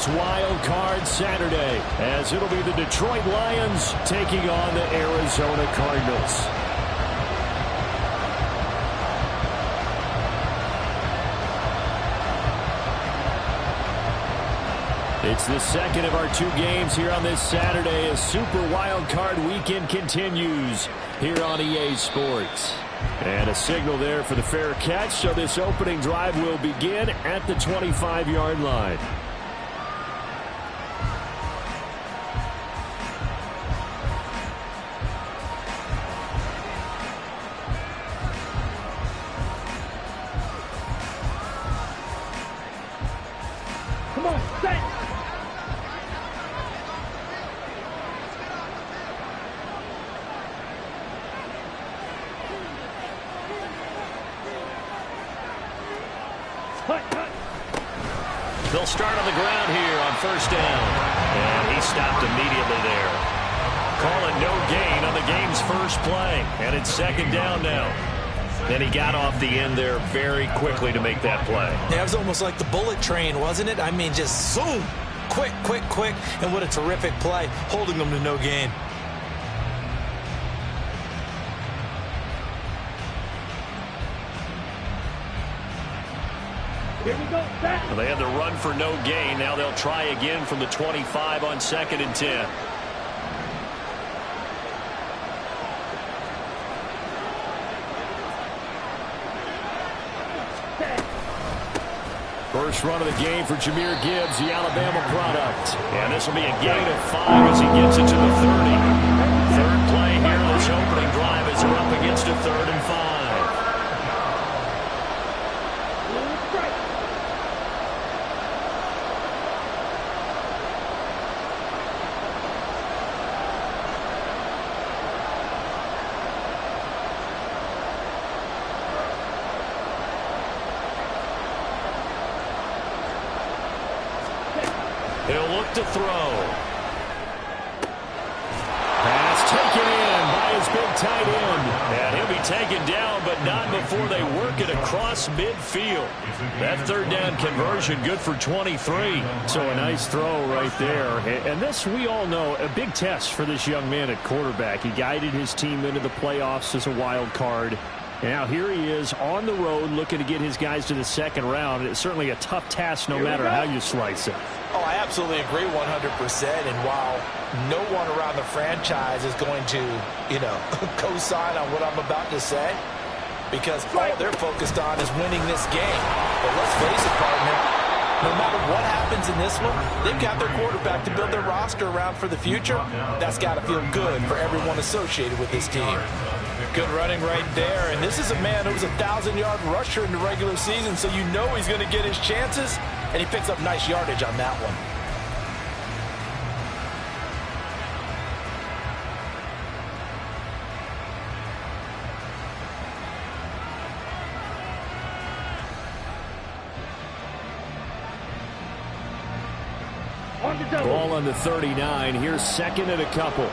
this Wild Card Saturday, as it'll be the Detroit Lions taking on the Arizona Cardinals. It's the second of our two games here on this Saturday as Super Wild Card Weekend continues here on EA Sports. And a signal there for the fair catch, so this opening drive will begin at the 25-yard line. Come on, set! They'll start on the ground here on first down. And he stopped immediately there. Calling no gain on the game's first play. And it's second down now. And he got off the end there very quickly to make that play. Yeah, it was almost like the bullet train, wasn't it? I mean, just zoom. Quick, quick, quick. And what a terrific play, holding them to no gain. Here we go, set! Well, they had the run for no gain. Now they'll try again from the 25 on 2nd and 10. First run of the game for Jahmyr Gibbs, the Alabama product. And this will be a gain of 5 as he gets it to the 30. Third play here, this opening drive as they're up against a 3rd and 5. He'll look to throw. Pass taken in by his big tight end. And he'll be taken down, but not before they work it across midfield. That 3rd down conversion good for 23. So a nice throw right there. And this, we all know, a big test for this young man at quarterback. He guided his team into the playoffs as a wild card. And now here he is on the road looking to get his guys to the 2nd round. It's certainly a tough task no matter how you slice it. Oh, I absolutely agree 100%. And while no one around the franchise is going to, co-sign on what I'm about to say, because all they're focused on is winning this game. But let's face it, partner, no matter what happens in this one, they've got their quarterback to build their roster around for the future. That's got to feel good for everyone associated with this team. Good running right there. And this is a man who was a 1,000-yard rusher in the regular season, so you know he's going to get his chances. And he picks up nice yardage on that one. Ball on the 39. Here's 2nd and a couple.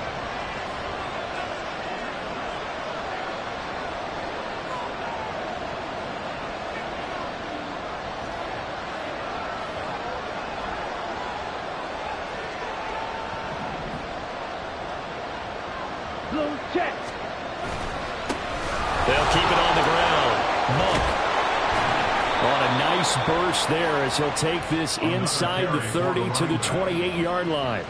Check. They'll keep it on the ground. Monk on a nice burst there as he'll take this inside the 30 to the 28-yard line.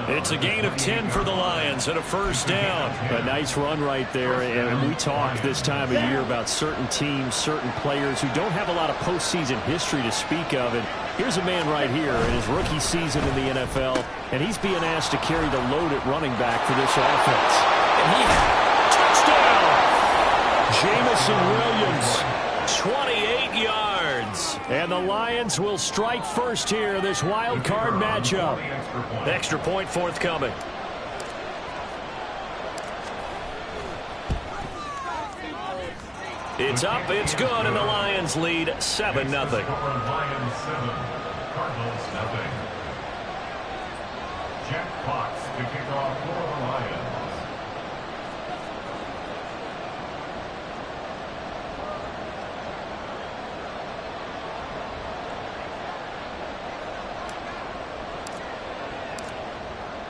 It's a gain of 10 for the Lions and a first down. A nice run right there. And we talk this time of year about certain teams, certain players who don't have a lot of postseason history to speak of. And here's a man right here in his rookie season in the NFL, and he's being asked to carry the load at running back for this offense. Touchdown! Jamison Williams, 28 yards. And the Lions will strike first here, this wild card matchup. Extra point forthcoming. It's up, it's good, and the Lions lead 7-0. Lions 7, Cardinals 0. Jack Fox to kick off for the Lions.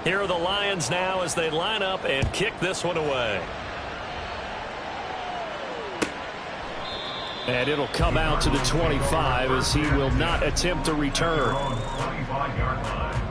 Here are the Lions now as they line up and kick this one away. And it'll come out to the 25 as he will not attempt a return. 25-yard line.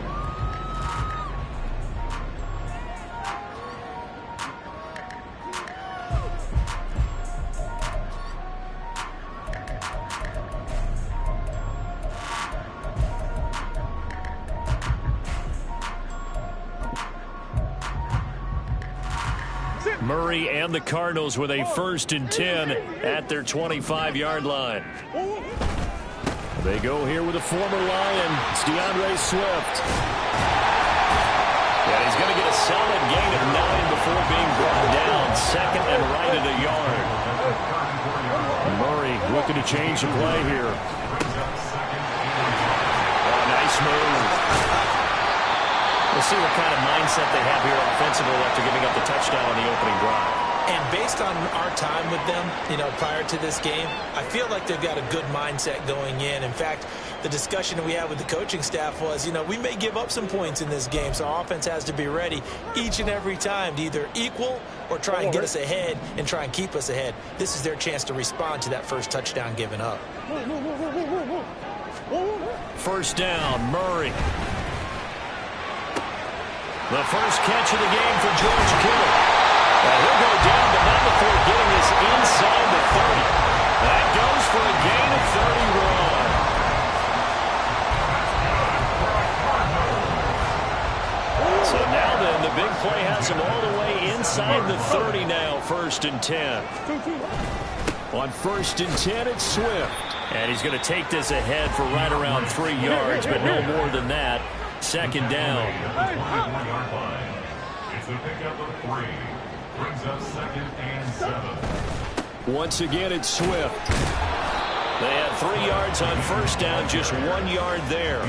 Murray and the Cardinals with a 1st and 10 at their 25-yard line. They go here with a former Lion. It's DeAndre Swift. Yeah, he's going to get a solid gain of 9 before being brought down. 2nd and right at a yard. Murray looking to change the play here. Oh, nice move. We'll see what kind of mindset they have here offensively after giving up the touchdown on the opening drive. And based on our time with them, prior to this game, I feel like they've got a good mindset going in. In fact, the discussion we had with the coaching staff was, we may give up some points in this game, so our offense has to be ready each and every time to either equal or try and get us ahead and try and keep us ahead. This is their chance to respond to that first touchdown given up. 1st down, Murray. The first catch of the game for George Kittle. He'll go down, but not before getting this inside the 30. That goes for a gain of 31. So now then, the big play has him all the way inside the 30 now, 1st and 10. On 1st and 10, it's Swift. And he's going to take this ahead for right around 3 yards, but no more than that. 2nd down. It's a pickup of 3. Brings up 2nd and 7. Once again, it's Swift. They had 3 yards on 1st down, just 1 yard there.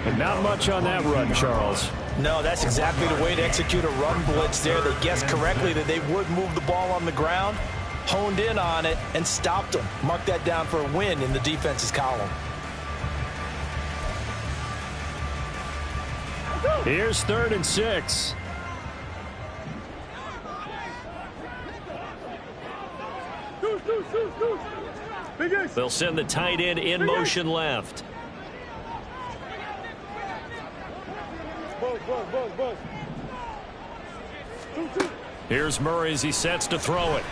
And not much on that run, Charles. No, that's exactly the way to execute a run blitz there. They guessed correctly that they would move the ball on the ground, honed in on it, and stopped them. Mark that down for a win in the defense's column. Here's 3rd and 6. They'll send the tight end in motion left. Here's Murray as he sets to throw it.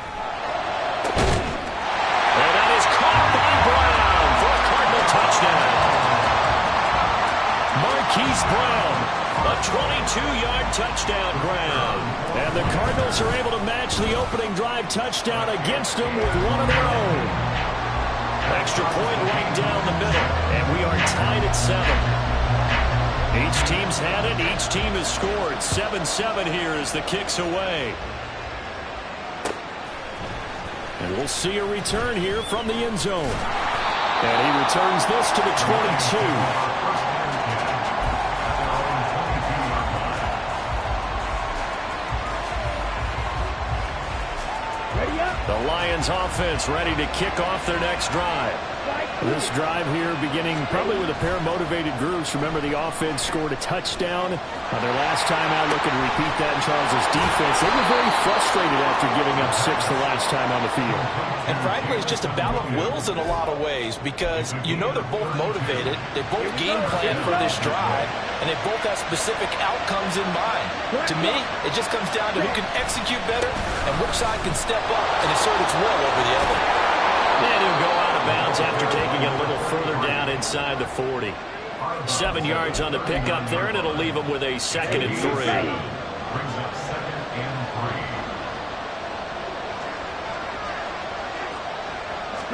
And that is caught by Brown for a Cardinal touchdown. Marquise Brown, a 22-yard touchdown ground. And the Cardinals are able to match the opening drive touchdown against them with one of their own. Extra point right down the middle, and we are tied at 7. Each team's had it. Each team has scored. 7-7 here as the kick's away. And we'll see a return here from the end zone. And he returns this to the 22. The Lions offense ready to kick off their next drive. This drive here beginning probably with a pair of motivated groups. Remember, the offense scored a touchdown on their last time out. Looking to repeat that in Charles's defense. They were very frustrated after giving up 6 the last time on the field. And frankly, it's just a battle of wills in a lot of ways because they're both motivated. They both game plan for this drive, and they both have specific outcomes in mind. To me, it just comes down to who can execute better and which side can step up and assert its will over the other. And he'll go out of bounds after taking it a little further down inside the 40. 7 yards on the pickup there, and it'll leave him with a 2nd and 3. Brings up 2nd and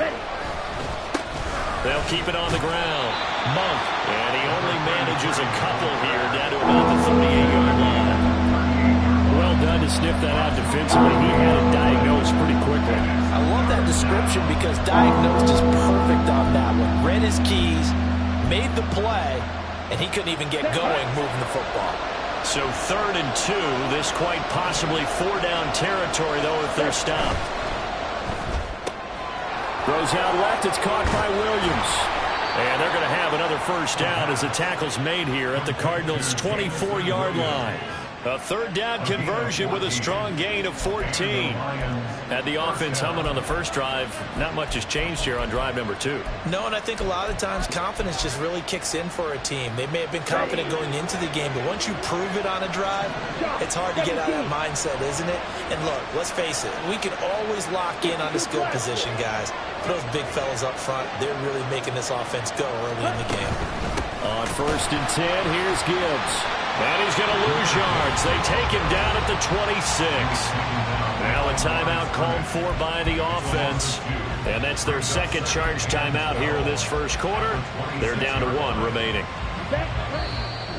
3. They'll keep it on the ground. Monk, and he only manages a couple here down to about the 38-yard line. Well done to sniff that out defensively. He had it diagnosed pretty quickly. I love that description because diagnosed is perfect on that one. Read his keys, made the play, and he couldn't even get going moving the football. So 3rd and 2. This quite possibly 4-down territory, though, if they're stopped. Throws out left. It's caught by Williams. And they're going to have another 1st down as the tackle's made here at the Cardinals' 24-yard line. A third down conversion with a strong gain of 14. Had the offense humming on the first drive. Not much has changed here on drive number 2. No, and I think a lot of times confidence just really kicks in for a team. They may have been confident going into the game, but once you prove it on a drive, it's hard to get out of that mindset, isn't it? And look, let's face it, we can always lock in on the skill position, guys. Those big fellas up front, they're really making this offense go early in the game. On 1st and 10, here's Gibbs. And he's going to lose yards. They take him down at the 26. Now a timeout called for by the offense. And that's their second charge timeout here in this first quarter. They're down to 1 remaining.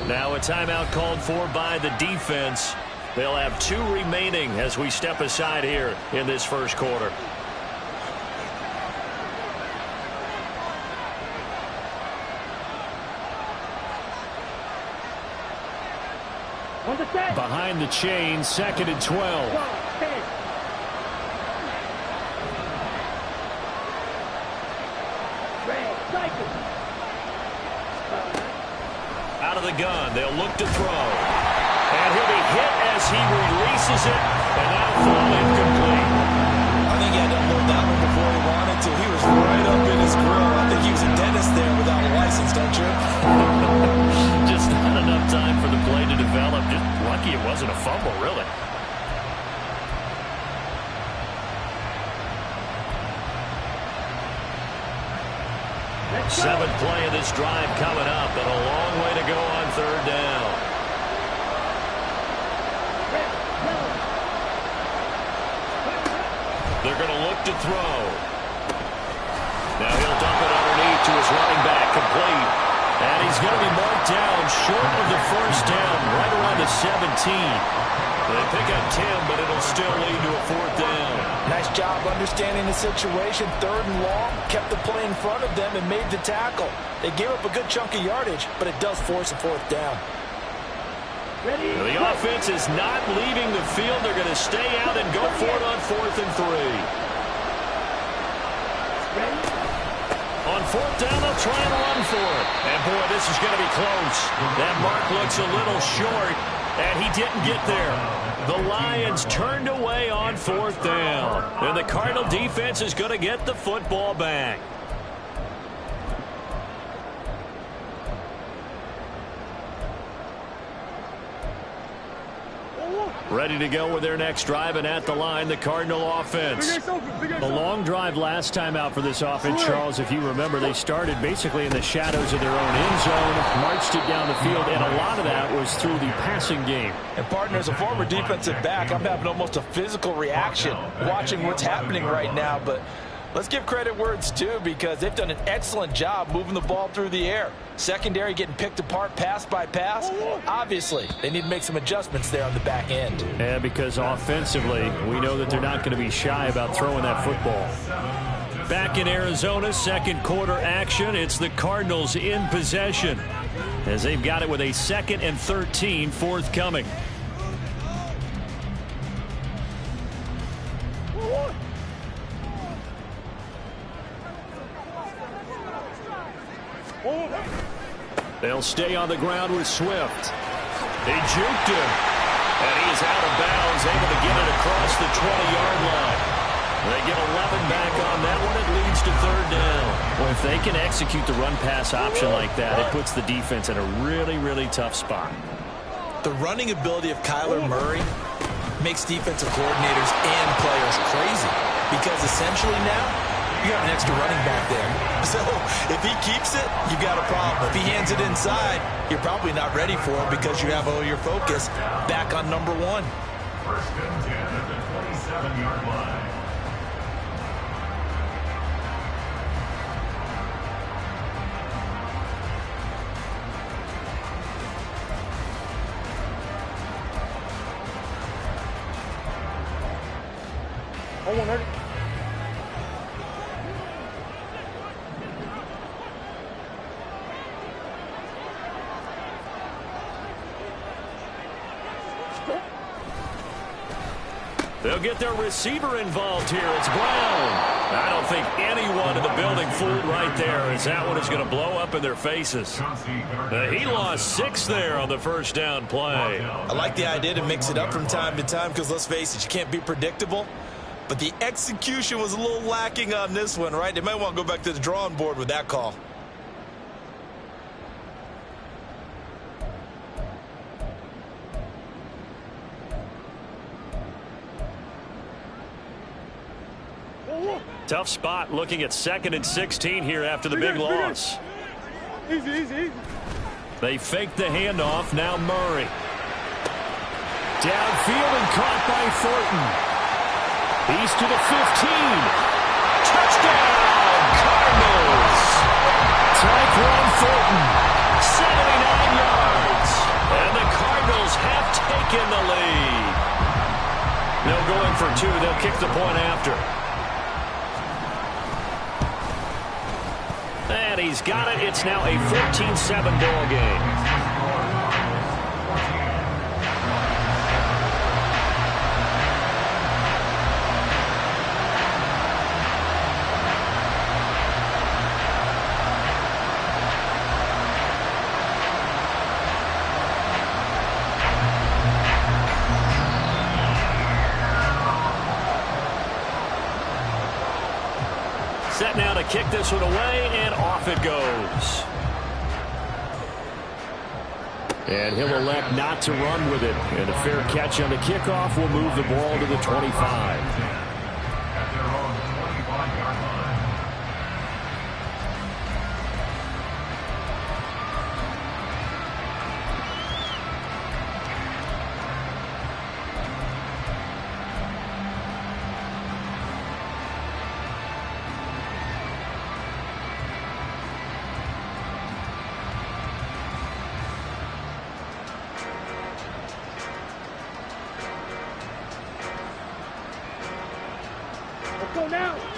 Now a timeout called for by the defense. They'll have 2 remaining as we step aside here in this first quarter. Behind the chain, 2nd and 12. Out of the gun, they'll look to throw. And he'll be hit as he releases it, and that'll fall incomplete. I think he had to unload that one before he wanted to. He was right up in his grill. I think he was a dentist there without a license, don't you? Just not enough time for the play to develop. Just lucky it wasn't a fumble, really. Seventh play of this drive coming up, and a long way to go on 3rd down. They're going to look to throw. Now he'll dump it underneath to his running back, complete. And he's going to be marked down short of the 1st down, right around the 17. They pick up 10, but it'll still lead to a 4th down. Nice job understanding the situation. 3rd and long, kept the play in front of them and made the tackle. They gave up a good chunk of yardage, but it does force a 4th down. The offense is not leaving the field. They're going to stay out and go for it on 4th and 3. On 4th down, they'll try and run for it. And, boy, this is going to be close. That mark looks a little short, and he didn't get there. The Lions turned away on 4th down. And the Cardinal defense is going to get the football back. Ready to go with their next drive, and at the line, the Cardinal offense. A long drive last time out for this offense, Charles. If you remember, they started basically in the shadows of their own end zone, marched it down the field, and a lot of that was through the passing game. And, partner, as a former defensive back, I'm having almost a physical reaction watching what's happening right now, but let's give credit where it's due because they've done an excellent job moving the ball through the air. Secondary getting picked apart pass by pass. Obviously, they need to make some adjustments there on the back end. And because offensively, we know that they're not going to be shy about throwing that football. Back in Arizona, 2nd quarter action. It's the Cardinals in possession as they've got it with a 2nd and 13 forthcoming. They'll stay on the ground with Swift. They juked him, and he is out of bounds, able to get it across the 20-yard line. They get 11 back on that one. It leads to 3rd down. Well, if they can execute the run-pass option like that, it puts the defense in a really, really tough spot. The running ability of Kyler Murray makes defensive coordinators and players crazy because essentially now you have an extra running back there. So if he keeps it, you've got a problem. If he hands it inside, you're probably not ready for it because you have all your focus back on number 1. 1st and 10 at the 27-yard line. They'll get their receiver involved here. It's Brown. I don't think anyone in the building fooled right there, as that one is going to blow up in their faces. He lost 6 there on the first down play. I like the idea to mix it up from time to time because, let's face it, you can't be predictable. But the execution was a little lacking on this one, right? They might want to go back to the drawing board with that call. Tough spot looking at 2nd and 16 here after the big loss. Easy. They fake the handoff. Now Murray. Downfield and caught by Thornton. He's to the 15. Touchdown, Cardinals. Tyquan Thornton, 79 yards. And the Cardinals have taken the lead. They'll go in for 2. They'll kick the point after. And he's got it. It's now a 14-7 ball game. Set now to kick this one away, and off it goes. And he'll elect not to run with it. And a fair catch on the kickoff will move the ball to the 25.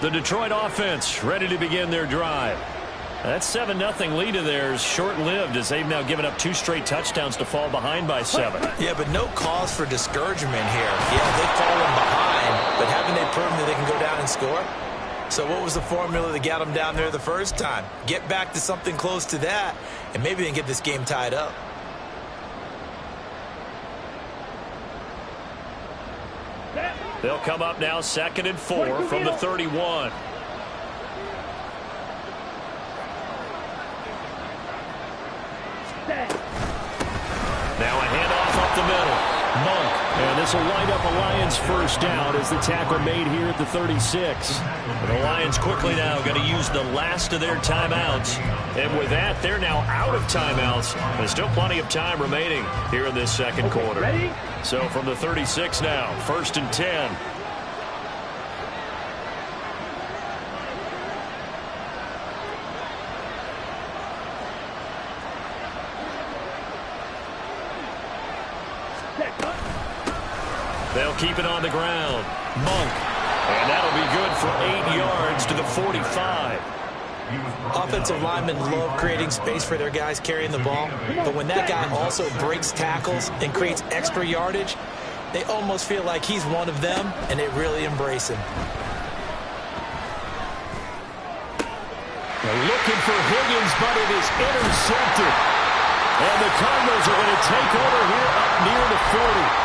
The Detroit offense ready to begin their drive. That 7-0 lead of theirs short-lived as they've now given up 2 straight touchdowns to fall behind by 7. Yeah, but no cause for discouragement here. Yeah, they've fallen behind, but haven't they proven that they can go down and score? So what was the formula that got them down there the first time? Get back to something close to that, and maybe they can get this game tied up. They'll come up now 2nd and 4 from the 31. Now a handoff up the middle. Monk. And this will wind up a Lions first down as the tackle made here at the 36. And the Lions quickly now going to use the last of their timeouts. And with that, they're now out of timeouts. There's still plenty of time remaining here in this second quarter. Ready? So from the 36 now, 1st and 10. They'll keep it on the ground. Monk. And that'll be good for 8 yards to the 45. Offensive linemen love creating space for their guys carrying the ball, but when that guy also breaks tackles and creates extra yardage, they almost feel like he's one of them, and they really embrace him. They're looking for Higgins, but it is intercepted. And the Cardinals are going to take over here up near the 40.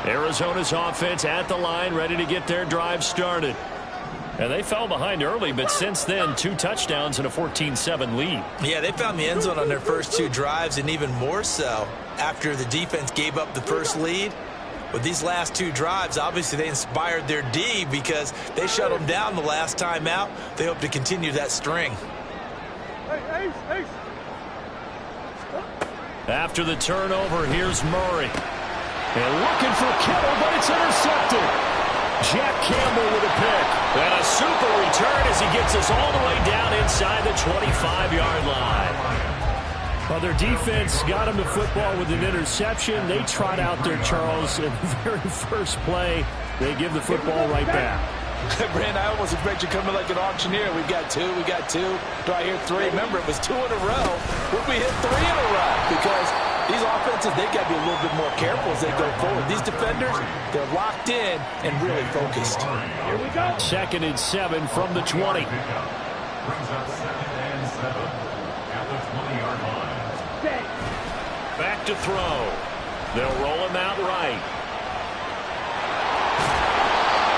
Arizona's offense at the line, ready to get their drive started. And they fell behind early, but since then, 2 touchdowns and a 14-7 lead. Yeah, they found the end zone on their first 2 drives, and even more so after the defense gave up the first lead. With these last 2 drives, obviously they inspired their D because they shut them down the last time out. They hope to continue that string. After the turnover, here's Murray. And looking for Kittle, but it's intercepted. Jack Campbell with a pick. And a super return as he gets us all the way down inside the 25-yard line. Well, their defense got him the football with an interception. They trot out there, Charles, in the very first play. They give the football right back. Brand, I almost expect you to come in like an auctioneer. We got two. Do I hear three? Remember, it was 2 in a row. Would we hit 3 in a row? Because these offenses, they got to be a little bit more careful as they go forward. These defenders, they're locked in and really focused. Here we go. 2nd and 7 from the 20. Brings up 2nd and 7 at the 20-yard line. Back to throw. They'll roll him out right.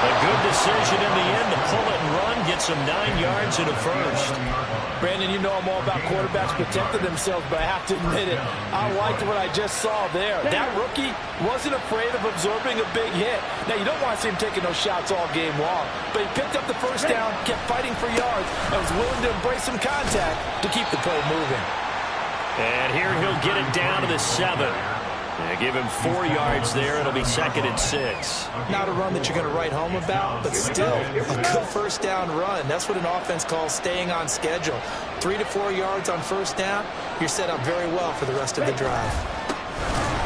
A good decision in the end to pull it and run. Gets him 9 yards and a first. Brandon, you know I'm all about quarterbacks protecting themselves, but I have to admit it. I liked what I just saw there. That rookie wasn't afraid of absorbing a big hit. Now, you don't want to see him taking those shots all game long, but he picked up the first down, kept fighting for yards, and was willing to embrace some contact to keep the play moving. And here he'll get it down to the 7. And give him 4 yards there. It'll be 2nd and 6. Not a run that you're going to write home about, but still a good first down run. That's what an offense calls staying on schedule. 3 to 4 yards on first down, you're set up very well for the rest of the drive.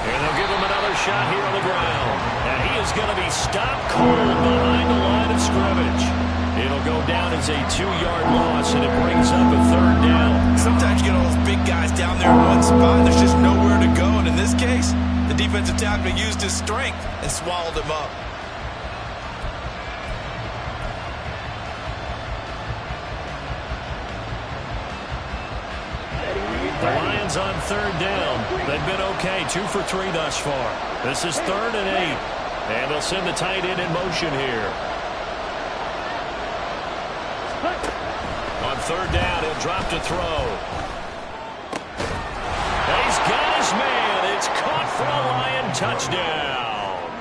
And they'll give him another shot here on the ground. And he is going to be stopped cold behind the line of scrimmage. It'll go down as a 2-yard loss, and it brings up a 3rd down. Sometimes you get all those big guys down there in one spot, and there's just nowhere to go. And in this case, the defensive tackle used his strength and swallowed him up. The Lions on 3rd down. They've been okay, 2 for 3 thus far. This is 3rd and 8. And they'll send the tight end in motion here. On 3rd down, he'll drop to throw. And he's got his man. It's caught for a Lion touchdown.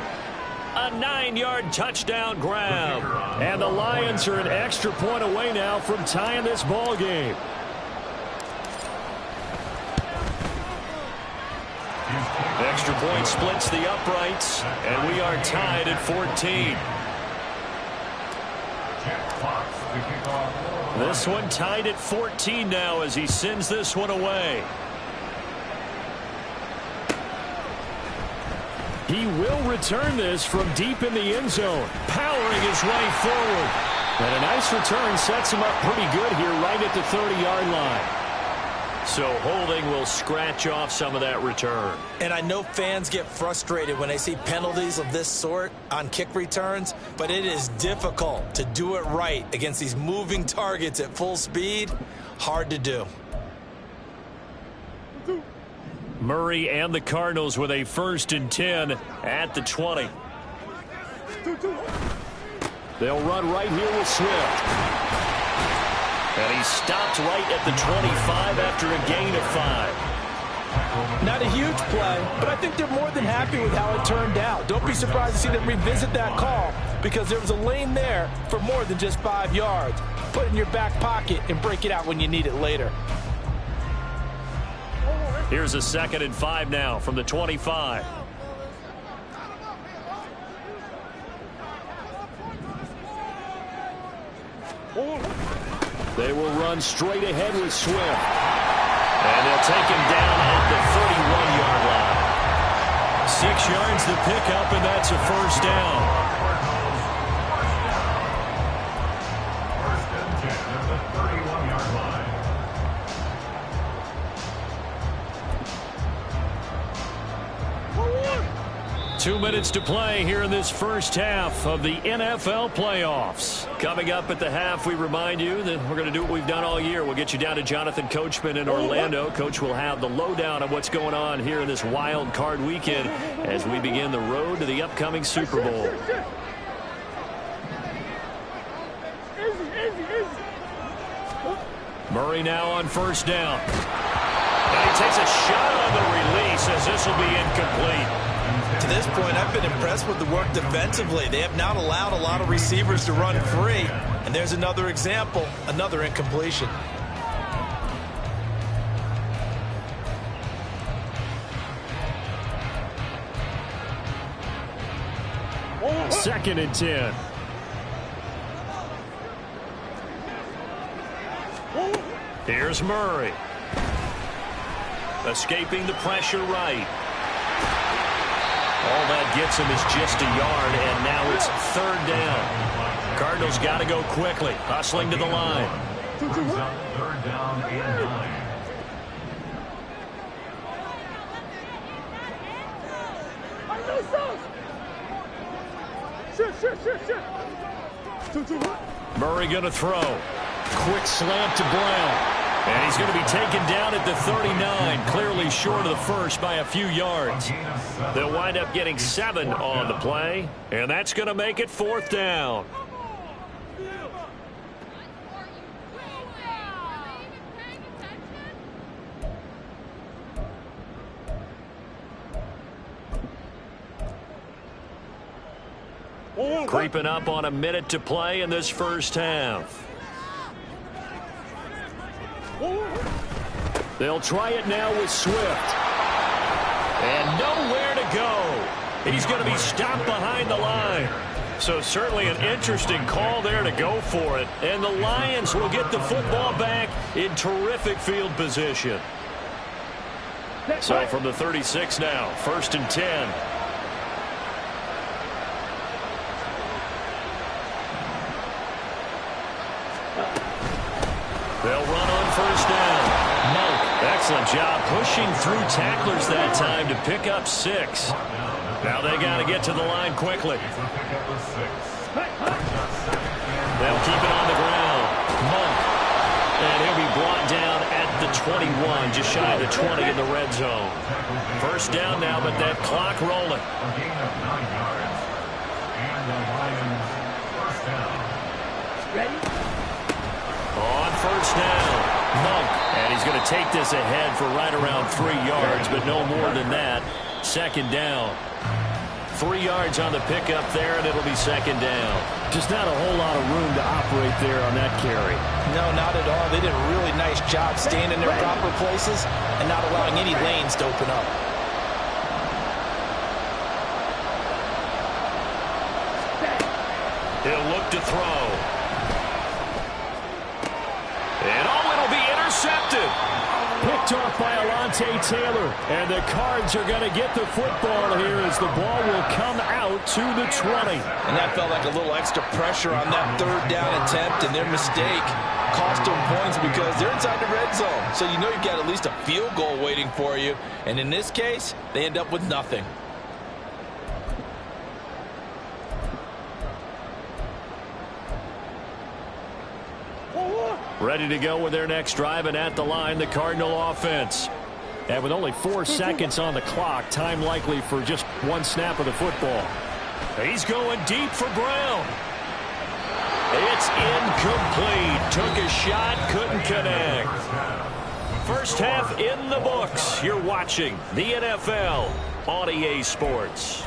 A 9-yard touchdown grab. And the Lions are an extra point away now from tying this ball game. Extra point splits the uprights, and we are tied at 14. This one tied at 14 now as he sends this one away. He will return this from deep in the end zone, powering his way forward. And a nice return sets him up pretty good here right at the 30-yard line. So holding will scratch off some of that return. And I know fans get frustrated when they see penalties of this sort on kick returns, but it is difficult to do it right against these moving targets at full speed. Hard to do. Murray and the Cardinals with a 1st and 10 at the 20. They'll run right here with Swift. And he stopped right at the 25 after a gain of 5. Not a huge play, but I think they're more than happy with how it turned out. Don't be surprised to see them revisit that call because there was a lane there for more than just 5 yards. Put it in your back pocket and break it out when you need it later. Here's a 2nd and 5 now from the 25. They will run straight ahead with Swift. And they'll take him down at the 31-yard line. 6 yards to pick up, and that's a first down. First and 10 at the 31-yard line. 2 minutes to play here in this first half of the NFL playoffs. Coming up at the half, we remind you that we're going to do what we've done all year. We'll get you down to Jonathan Coachman in Orlando. Coach will have the lowdown of what's going on here in this wild card weekend as we begin the road to the upcoming Super Bowl. Murray now on first down. And he takes a shot on the release as this will be incomplete. To this point, I've been impressed with the work defensively. They have not allowed a lot of receivers to run free. And there's another example, another incompletion. Second and 10. Here's Murray. Escaping the pressure right. All that gets him is just a yard, and now it's third down. Cardinals got to go quickly, hustling to the line. Brings up third down and 9. Murray going to throw. Quick slant to Brown. And he's going to be taken down at the 39, clearly short of the first by a few yards. They'll wind up getting 7 on the play, and that's going to make it fourth down. Creeping up on a minute to play in this first half. They'll try it now with Swift. And nowhere to go. He's going to be stopped behind the line. So certainly an interesting call there to go for it. And the Lions will get the football back in terrific field position. So from the 36 now, 1st and 10. They'll run on first down. Monk, excellent job pushing through tacklers that time to pick up 6. Now they got to get to the line quickly. They'll keep it on the ground. Monk, and he'll be brought down at the 21, just shy of the 20 in the red zone. First down now, but that clock rolling. A gain of 9 yards. And the Lions first down. Ready? On first down, Monk, and he's going to take this ahead for right around 3 yards, but no more than that. Second down. 3 yards on the pickup there, and it'll be second down. Just not a whole lot of room to operate there on that carry. No, not at all. They did a really nice job staying in their proper places and not allowing any lanes to open up. He'll look to throw. And it'll be intercepted. Picked off by Alontae Taylor. And the Cards are going to get the football here as the ball will come out to the 20. And that felt like a little extra pressure on that third down attempt, and their mistake cost them points because they're inside the red zone. So you know you've got at least a field goal waiting for you. And in this case, they end up with nothing. Ready to go with their next drive, and at the line, the Cardinal offense. And with only 4 seconds on the clock, time likely for just 1 snap of the football. He's going deep for Brown. It's incomplete. Took a shot, couldn't connect. First half in the books. You're watching the NFL on EA Sports.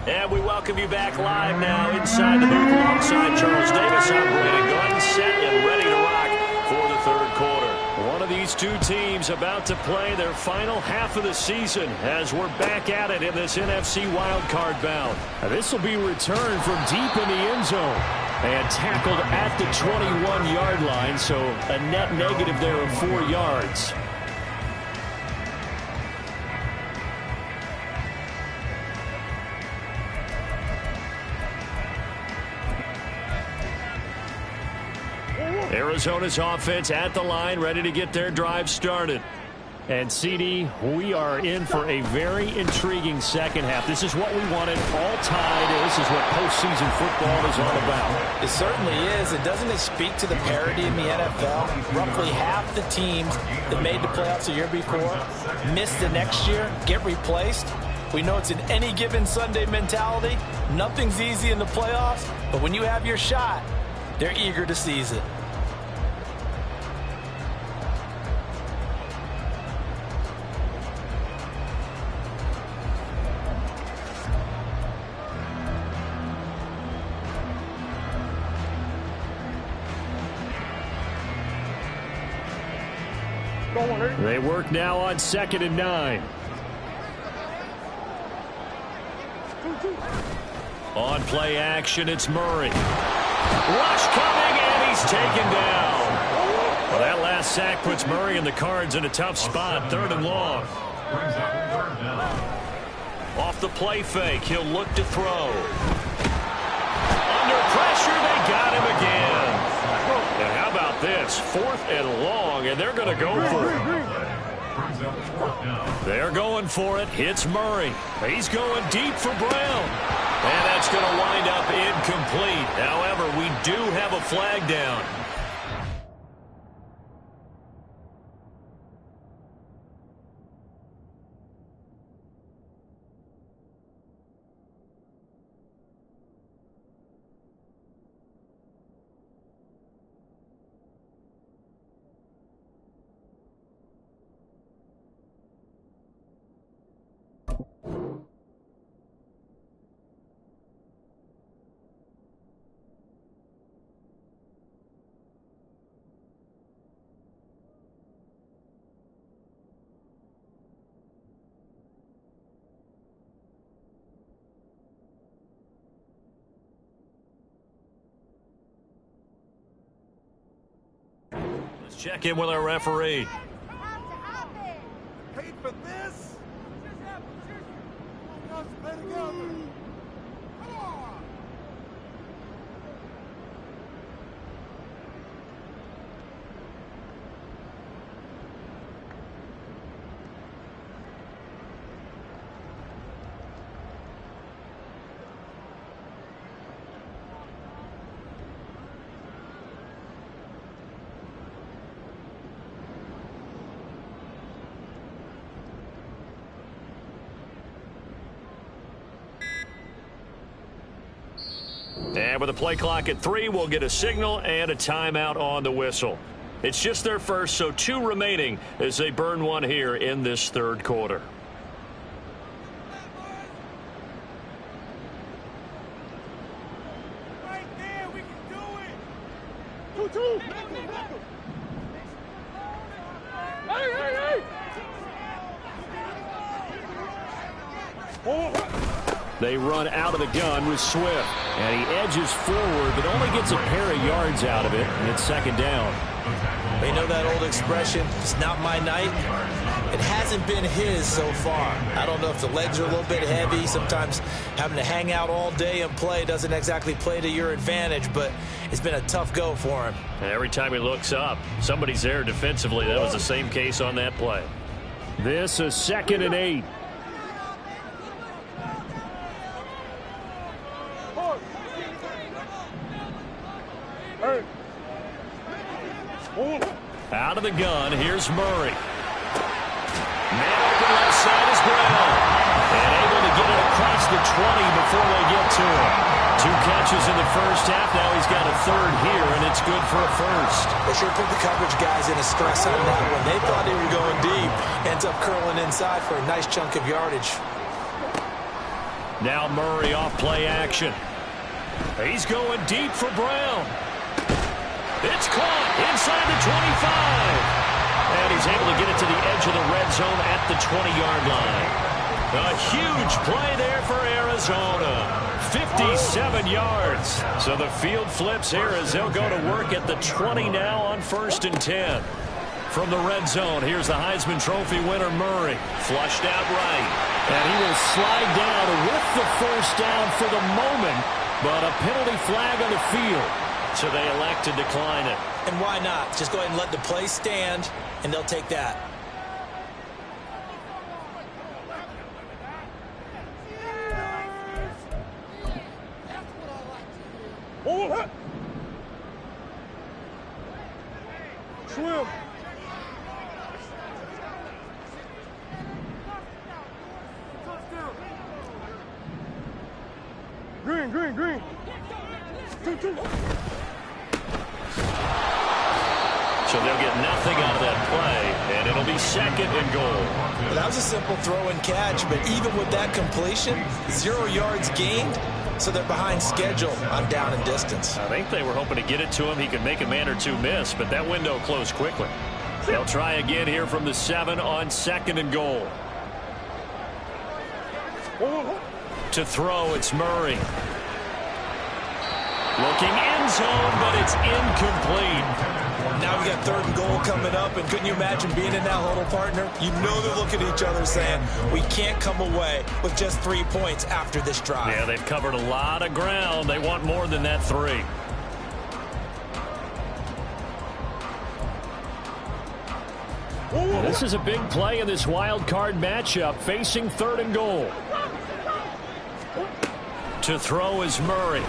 And we welcome you back live now inside the booth alongside Charles Davis. I'm Brandon Gordon, set and ready to rock for the third quarter. One of these two teams about to play their final half of the season as we're back at it in this NFC wildcard bout. Now this will be returned from deep in the end zone and tackled at the 21-yard line, so a net negative there of 4 yards. Arizona's offense at the line, ready to get their drive started. And, CD, we are in for a very intriguing second half. This is what we wanted, all tied. This is what postseason football is all about. It certainly is. And doesn't it speak to the parity in the NFL? Roughly half the teams that made the playoffs the year before miss the next year, get replaced. We know it's an any given Sunday mentality. Nothing's easy in the playoffs, but when you have your shot, they're eager to seize it. They work now on 2nd and 9. On play action, it's Murray. Rush coming, and he's taken down. Well, that last sack puts Murray and the Cards in a tough spot, 3rd and long. Off the play fake, he'll look to throw. Under pressure, they got him again. And how about this? 4th and long, and they're going to go for it. They're going for it. Hits Murray. He's going deep for Brown. And that's going to wind up incomplete. However, we do have a flag down. Check in with our referee. Paid for this? And with the play clock at 3, we'll get a signal and a timeout on the whistle. It's just their first, so 2 remaining as they burn one here in this 3rd quarter. Right there, we can do it. 2-2. Hey. They run out of the gun with Swift. And he edges forward, but only gets a pair of yards out of it, and it's 2nd down. They know that old expression, it's not my night. It hasn't been his so far. I don't know if the legs are a little bit heavy. Sometimes having to hang out all day and play doesn't exactly play to your advantage, but it's been a tough go for him. And every time he looks up, somebody's there defensively. That was the same case on that play. This is 2nd and 8. Out of the gun, here's Murray. Man open left side is Brown. And able to get it across the 20 before they get to him. 2 catches in the first half. Now he's got a 3rd here, and it's good for a 1st. They sure put the coverage guys in a stress on that one. They thought they were going deep. Ends up curling inside for a nice chunk of yardage. Now Murray off play action. He's going deep for Brown. It's caught inside the 25. And he's able to get it to the edge of the red zone at the 20-yard line. A huge play there for Arizona. 57 yards. So the field flips here as they'll go to work at the 20 now on 1st and 10. From the red zone, here's the Heisman Trophy winner, Murray. Flushed out right. And he will slide down with the 1st down for the moment. But a penalty flag on the field. So they elect to decline it. And why not? Just go ahead and let the play stand, and they'll take that. Swim. Green. 2-2. So they'll get nothing out of that play, and it'll be 2nd and goal. Well, that was a simple throw and catch, but even with that completion, 0 yards gained, so they're behind schedule on down and distance. I think they were hoping to get it to him. He could make a man or 2 miss, but that window closed quickly. They'll try again here from the 7 on 2nd and goal. To throw, it's Murray. Looking end zone, but it's incomplete. Now we got 3rd and goal coming up, and couldn't you imagine being in that huddle, partner? You know they're looking at each other saying, we can't come away with just 3 points after this drive. Yeah, they've covered a lot of ground. They want more than that 3. This is a big play in this wild card matchup, facing 3rd and goal. To throw is Murray.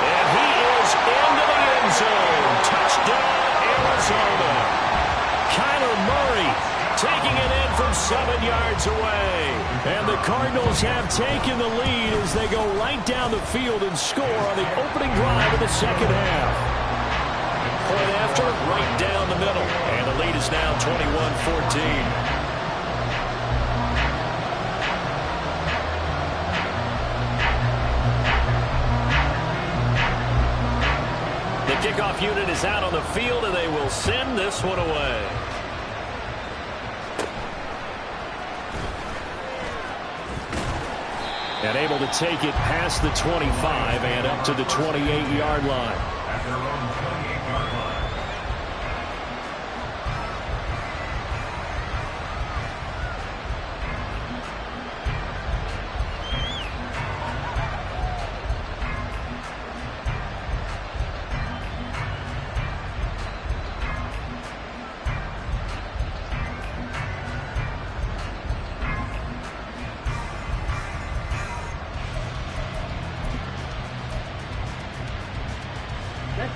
And he is into the end zone. Touchdown, Arizona. Kyler Murray taking it in from 7 yards away. And the Cardinals have taken the lead as they go right down the field and score on the opening drive of the 2nd half. Point after, right down the middle. And the lead is now 21-14. The kickoff unit is out on the field, and they will send this one away. And able to take it past the 25 and up to the 28-yard line. At their own 28-yard line.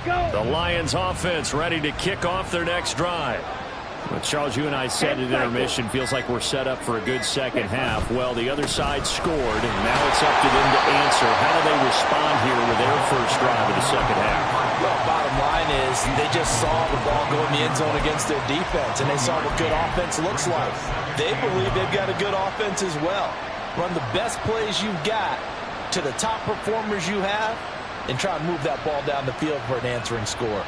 The Lions offense ready to kick off their next drive. Well, Charles, you and I said at intermission, feels like we're set up for a good second half. Well, the other side scored, and now it's up to them to answer. How do they respond here with their first drive of the second half? Well, bottom line is they just saw the ball go in the end zone against their defense, and they saw what good offense looks like. They believe they've got a good offense as well. Run the best plays you've got to the top performers you have, and try and move that ball down the field for an answering score.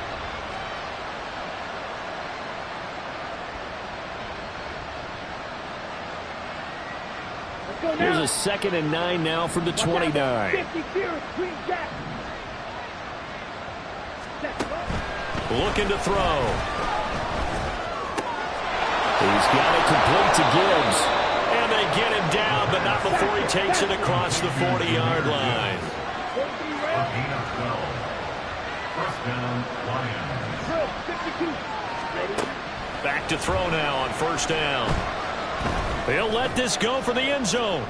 Here's a 2nd and 9 now from the 29. Looking to throw. He's got it complete to Gibbs. And they get him down, but not before he takes it across the 40-yard line. Gain of 12. First down, Lions. Back to throw now on first down. He'll let this go for the end zone.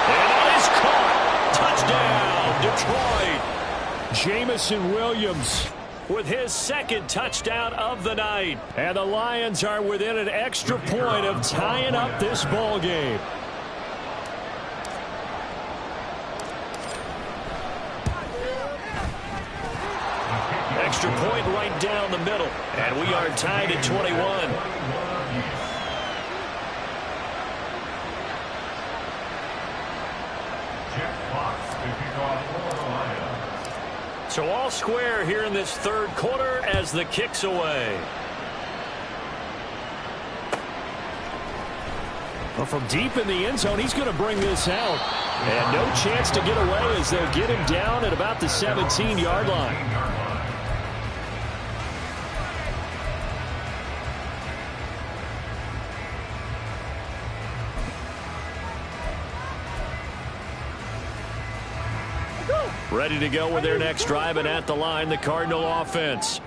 And it is caught. Touchdown, Detroit. Jamison Williams with his 2nd touchdown of the night. And the Lions are within an extra point of tying up this ball game. Extra point right down the middle. And we are tied at 21. Jeff Fox to kick off for the Lions. So all square here in this 3rd quarter as the kick's away. Well, from deep in the end zone, he's going to bring this out. And no chance to get away as they'll get him down at about the 17-yard line. Ready to go with their next drive, and at the line, the Cardinal offense.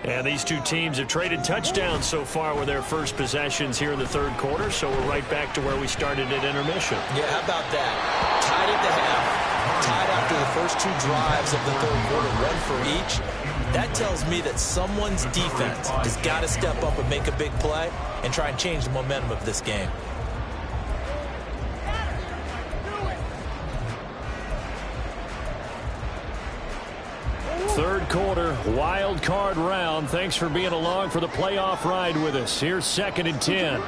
And these two teams have traded touchdowns so far with their first possessions here in the 3rd quarter, so we're right back to where we started at intermission. Yeah, how about that? Tied at the half, tied after the first 2 drives of the 3rd quarter, 1 for each. That tells me that someone's defense has got to step up and make a big play and try and change the momentum of this game. 3rd quarter, wild card round. Thanks for being along for the playoff ride with us. Here's 2nd and 10.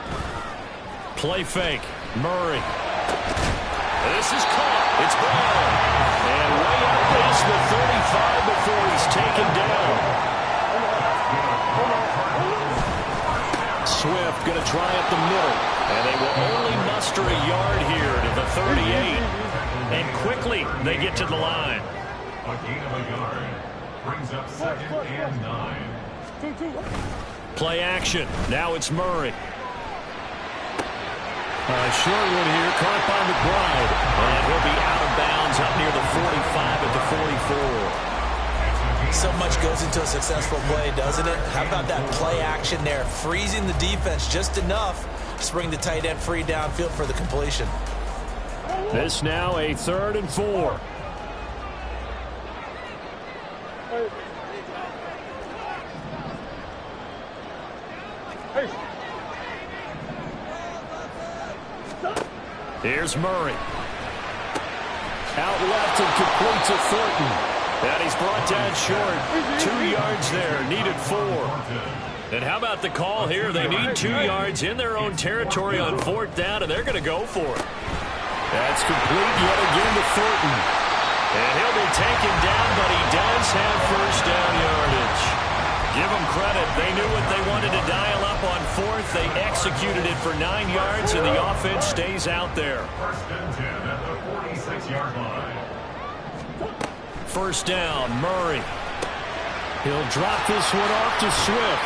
Play fake. Murray. This is caught. It's ball. And way out past the 35 before he's taken down. And they will only muster a yard here to the 38. And quickly they get to the line. A gain of a yard. Brings up 2nd and 9. Play action. Now it's Murray. Short one here, caught by McBride. And he'll be out of bounds up near the 45 at the 44. So much goes into a successful play, doesn't it? How about that play action there? Freezing the defense just enough to bring the tight end free downfield for the completion. This now a 3rd and 4. Here's Murray. Out left and complete to Thornton. And he's brought down short. 2 yards there. Needed 4. And how about the call here? They need 2 yards in their own territory on 4th down, and they're going to go for it. That's complete yet again to Thornton. And he'll be taken down, but he does have first down yardage. Give them credit. They knew what they wanted to dial up on 4th. They executed it for 9 yards, and the offense stays out there. 1st and 10 at the 46-yard line. First down, Murray. He'll drop this one off to Swift.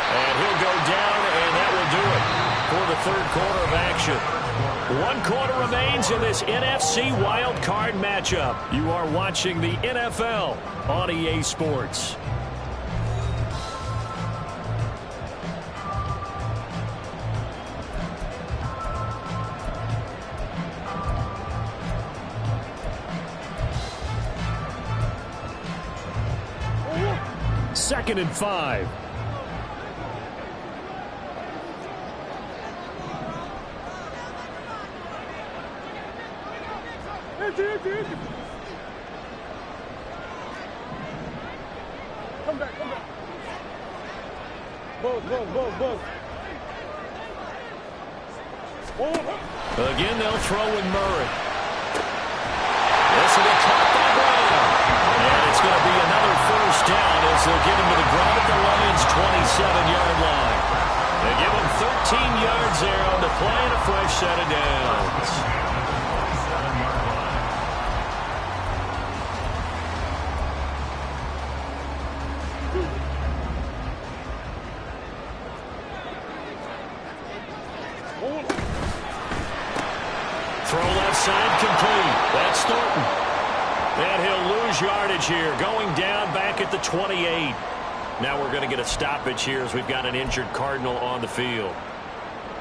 And he'll go down, and that will do it for the 3rd quarter of action. 1 quarter remains in this NFC Wild Card matchup. You are watching the NFL on EA Sports. Second and 5. Come back. Buzz. Again, they'll throw with Murray. This will get caught by Brown. And it's going to be another first down as they'll get him to the ground at the Lions' 27-yard line. They give him 13 yards there on the play and a fresh set of downs. Throw left side complete. That's Thornton. And he'll lose yardage here, going down back at the 28. Now we're going to get a stoppage here as we've got an injured Cardinal on the field.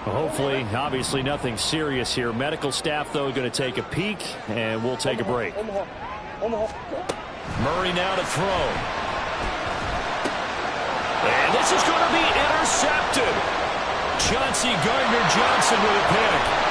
Hopefully, obviously nothing serious here. Medical staff, though, going to take a peek, and we'll take a break. Murray now to throw. And this is going to be intercepted. Chauncey Gardner-Johnson with a pick.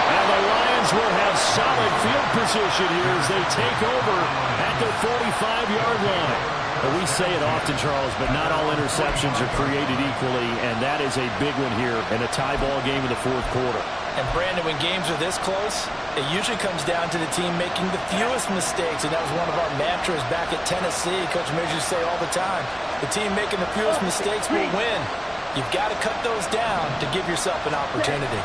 And the Lions will have solid field position here as they take over at the 45-yard line. Well, we say it often, Charles, but not all interceptions are created equally, and that is a big one here in a tie ball game in the 4th quarter. And, Brandon, when games are this close, it usually comes down to the team making the fewest mistakes, and that was one of our mantras back at Tennessee. Coach Major used to say all the time, the team making the fewest mistakes will win. You've got to cut those down to give yourself an opportunity.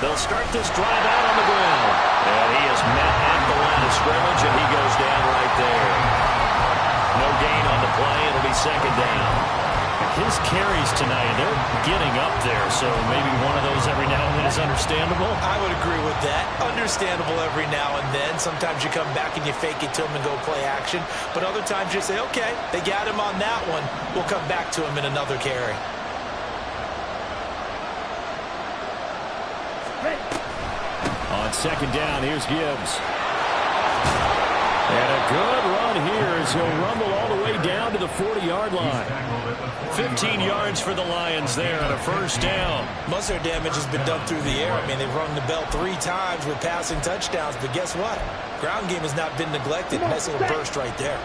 They'll start this drive out on the ground. And he is met at the line of scrimmage, and he goes down right there. No gain on the play. It'll be 2nd down. His carries tonight, they're getting up there, so maybe one of those every now and then is understandable. I would agree with that. Understandable every now and then. Sometimes you come back and you fake it to him and go play action. But other times you say, okay, they got him on that one. We'll come back to him in another carry. On 2nd down, here's Gibbs. And a good run here as he'll rumble all the way down to the 40-yard line. 15 yards for the Lions there on a first down. Most of their damage has been done through the air. I mean, they've rung the bell 3 times with passing touchdowns. But guess what? Ground game has not been neglected. Nice little burst right there.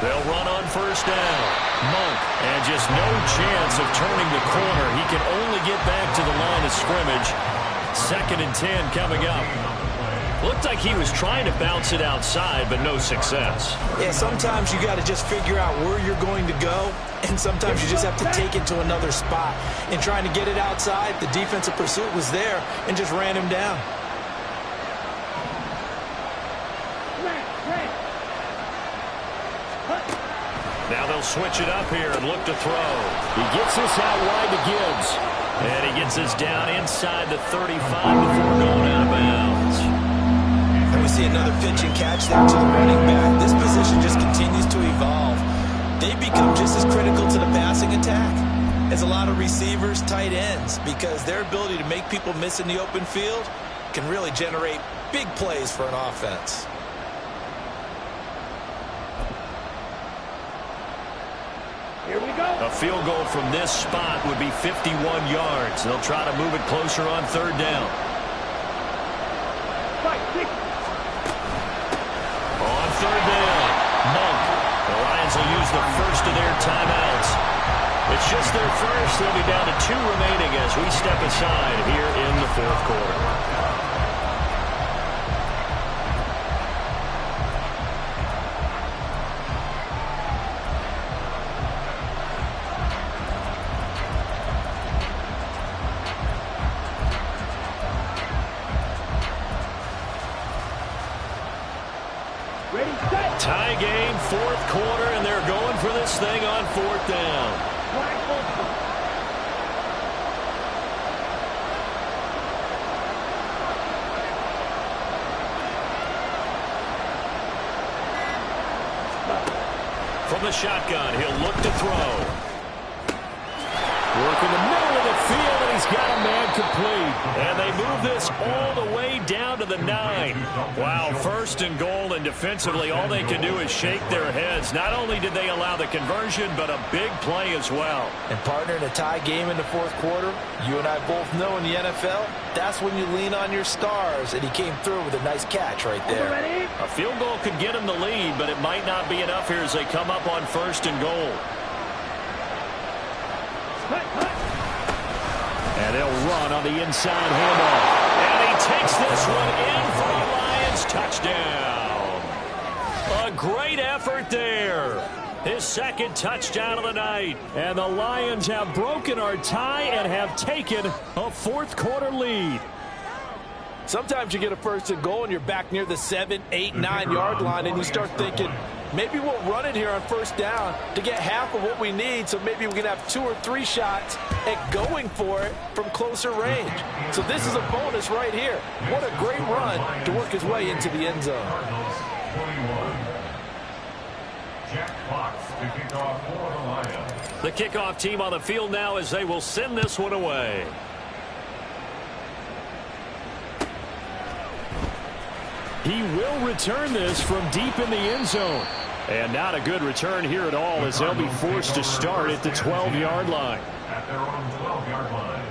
They'll run on first down. Monk, and just no chance of turning the corner. He can only get back to the line of scrimmage. 2nd and 10 coming up. Looked like he was trying to bounce it outside, but no success. Yeah, sometimes you got to just figure out where you're going to go, and sometimes you just have to take it to another spot. In trying to get it outside, the defensive pursuit was there and just ran him down. Now they'll switch it up here and look to throw. He gets this out wide to Gibbs. And he gets this down inside the 35 before going out of bounds. And we see another pitch and catch there to the running back. This position just continues to evolve. They become just as critical to the passing attack as a lot of receivers, tight ends, because their ability to make people miss in the open field can really generate big plays for an offense. Here we go. A field goal from this spot would be 51 yards. They'll try to move it closer on third down. On third down, Monk. The Lions will use the first of their timeouts. It's just their first. They'll be down to 2 remaining as we step aside here in the fourth quarter. Tie game, fourth quarter, and they're going for this thing on fourth down. From the shotgun, he'll look to throw. Work in the middle of the field, and he's got a man complete. And they move this all the way down to the 9. Wow, first and goal, and defensively, all they can do is shake their heads. Not only did they allow the conversion, but a big play as well. And partner, in a tie game in the fourth quarter, you and I both know in the NFL, that's when you lean on your stars, and he came through with a nice catch right there. A field goal could get him the lead, but it might not be enough here as they come up on first and goal. And they'll run on the inside handoff. And he takes this one in for a Lions touchdown. A great effort there. His second touchdown of the night. And the Lions have broken our tie and have taken a fourth quarter lead. Sometimes you get a first and goal and you're back near the 7, 8, 9 yard line, and you start thinking, maybe we'll run it here on first down to get half of what we need, so maybe we can have 2 or 3 shots at going for it from closer range. So this is a bonus right here. What a great run to work his way into the end zone. The kickoff team on the field now as they will send this one away. He will return this from deep in the end zone. And not a good return here at all as they'll be forced to start at the 12-yard line. At their own 12-yard line.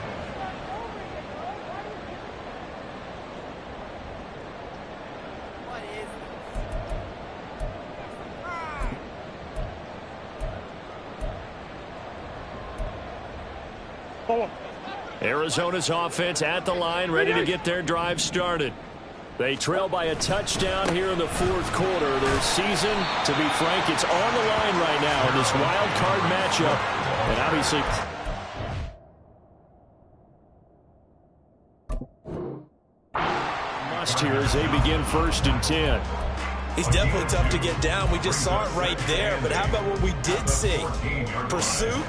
Arizona's offense at the line, ready to get their drive started. They trail by a touchdown here in the fourth quarter. Their season, to be frank, it's on the line right now in this wild card matchup. And obviously, must here as they begin first and 10. He's definitely tough to get down. We just saw it right there. But how about what we did see? Pursuit,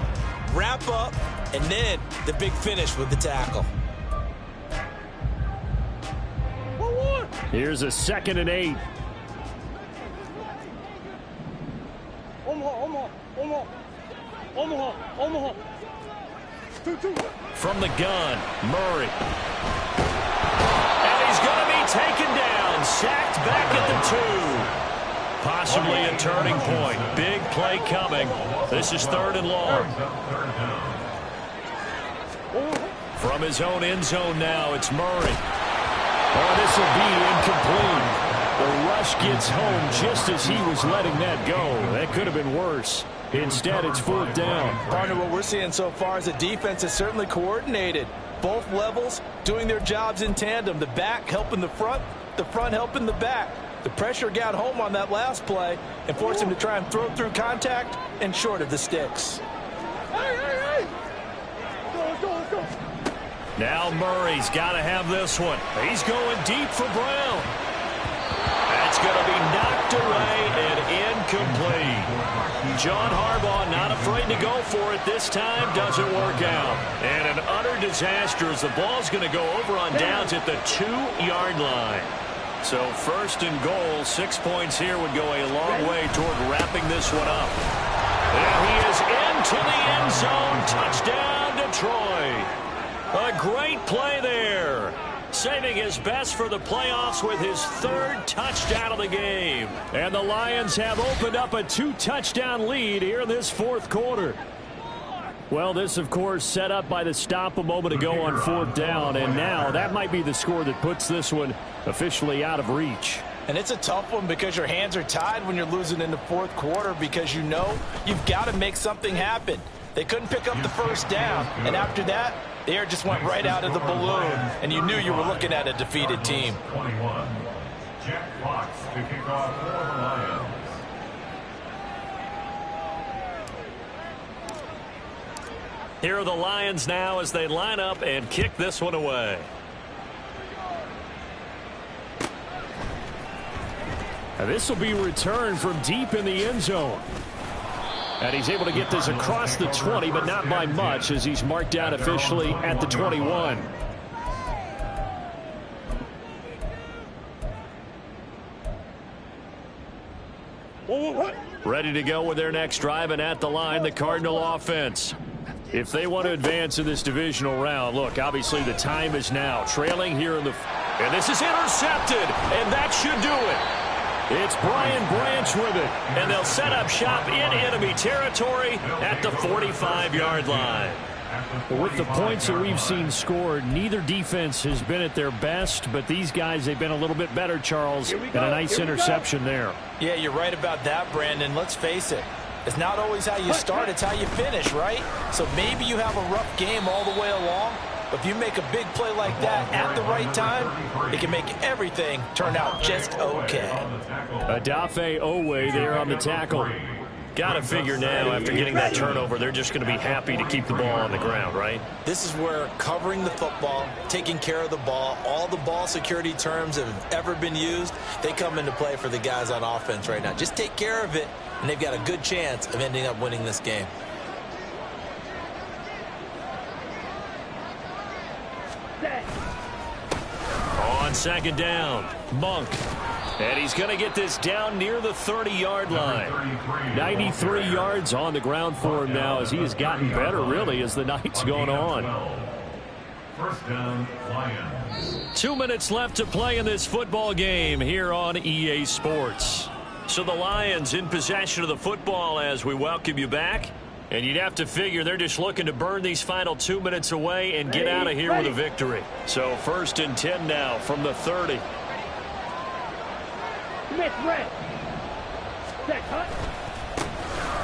wrap up, and then the big finish with the tackle. Here's a 2nd and 8. From the gun, Murray. And he's going to be taken down, sacked back at the 2. Possibly a turning point. Big play coming. This is 3rd and long. From his own end zone now, it's Murray. Oh, this will be incomplete. The rush gets home just as he was letting that go. That could have been worse. Instead, it's 4th down. Partner, what we're seeing so far is the defense is certainly coordinated. Both levels doing their jobs in tandem. The back helping the front, The front helping the back. The pressure got home on that last play and forced him to try and throw through contact and short of the sticks. Hey! Let's go. Now Murray's got to have this one. He's going deep for Brown. That's going to be knocked away and incomplete. John Harbaugh not afraid to go for it this time. Doesn't work out. And an utter disaster as the ball's going to go over on downs at the 2-yard line. So first and goal, 6 points here would go a long way toward wrapping this one up. There he is into the end zone. Touchdown, Detroit. A great play there. Saving his best for the playoffs with his 3rd touchdown of the game. And the Lions have opened up a 2-touchdown lead here in this 4th quarter. Well, this, of course, set up by the stop a moment ago on 4th down. And now that might be the score that puts this one officially out of reach. And it's a tough one because your hands are tied when you're losing in the 4th quarter because you know you've got to make something happen. They couldn't pick up the 1st down. And after that, the air just went right out of the balloon. And you knew you were looking at a defeated team. 21. Jack Fox to kick off for the Lions. Here are the Lions now as they line up and kick this one away. And this will be returned from deep in the end zone. And he's able to get this across the 20, but not by much as he's marked down officially at the 21. Ready to go with their next drive, and at the line, the Cardinal offense. If they want to advance in this divisional round, look, obviously the time is now. Trailing here in the... And this is intercepted, and that should do it. It's Brian Branch with it, and they'll set up shop in enemy territory at the 45-yard line. With the points that we've seen scored, neither defense has been at their best, but these guys, they've been a little bit better, Charles, and a nice interception there. Yeah, you're right about that, Brandon. Let's face it. It's not always how you start, it's how you finish, right? So maybe you have a rough game all the way along, but if you make a big play like that at the right time, it can make everything turn out just okay. Adafe Owe there on the tackle. Got to figure now, after getting that turnover, they're just going to be happy to keep the ball on the ground, right? This is where covering the football, taking care of the ball, all the ball security terms that have ever been used, they come into play for the guys on offense right now. Just take care of it, and they've got a good chance of ending up winning this game. On 2nd down, Monk. And he's going to get this down near the 30-yard line. 93 yards on the ground for him now as he has gotten better, really, as the night's gone on. 1st down, Lions. 2 minutes left to play in this football game here on EA Sports. So the Lions in possession of the football as we welcome you back. And you'd have to figure they're just looking to burn these final 2 minutes away and get out of here with a victory. So 1st and 10 now from the 30.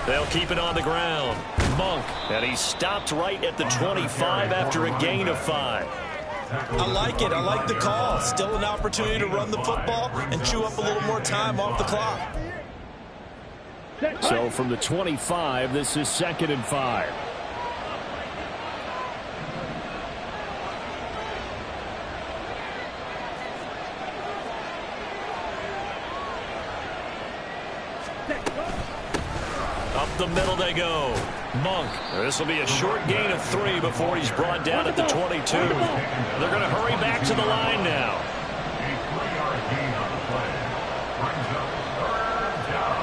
They'll keep it on the ground. Monk, and he's stopped right at the 25 after a gain of 5. I like it. I like the call. Still an opportunity to run the football and chew up a little more time off the clock. So from the 25, this is 2nd and 5. Up the middle they go. Monk. This will be a short gain of 3 before he's brought down at the 22. They're going to hurry back to the line now. A 3-yard gain on the play. Brings up 3rd down.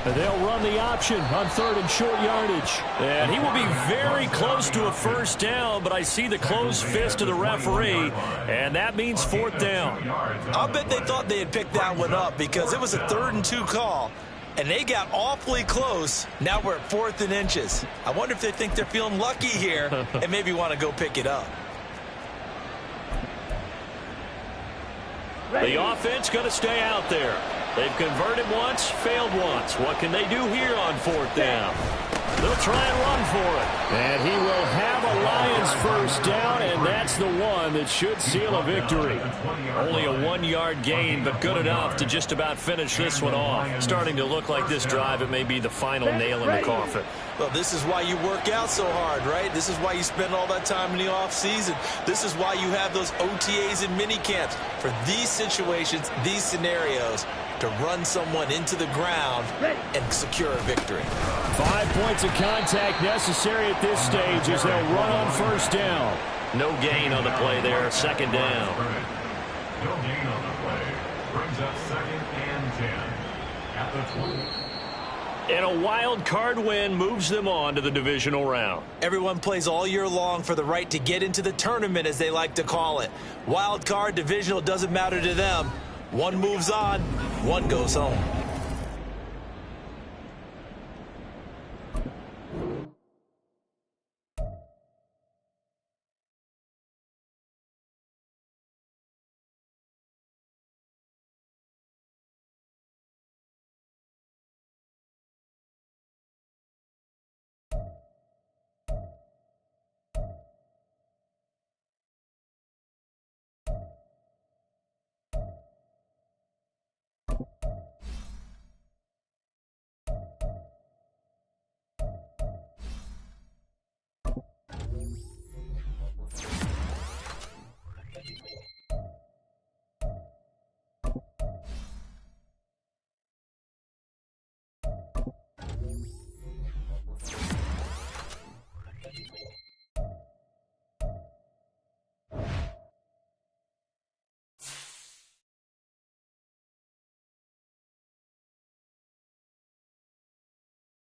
And they'll run the option on 3rd and short yardage. And he will be very close to a 1st down, but I see the closed fist of the referee, and that means 4th down. I'll bet they thought they had picked that one up because it was a 3rd and 2 call, and they got awfully close. Now we're at 4th and inches. I wonder if they think they're feeling lucky here and maybe want to go pick it up. The offense going to stay out there. They've converted once, failed once. What can they do here on 4th down? They'll try and run for it. And he will have a Lions first down, and that's the one that should seal a victory. Only a 1-yard gain, but good enough to just about finish this one off. Starting to look like this drive, it may be the final nail in the coffin. Well, this is why you work out so hard, right? This is why you spend all that time in the offseason. This is why you have those OTAs and mini camps. For these situations, these scenarios, to run someone into the ground and secure a victory. 5 points of contact necessary at this stage as they'll run on first down. No gain on the play there, second down. No gain on the play. Brings up 2nd and 10 at the 20. And a wild card win moves them on to the divisional round. Everyone plays all year long for the right to get into the tournament, as they like to call it. Wild card, divisional, doesn't matter to them. One moves on, one goes home.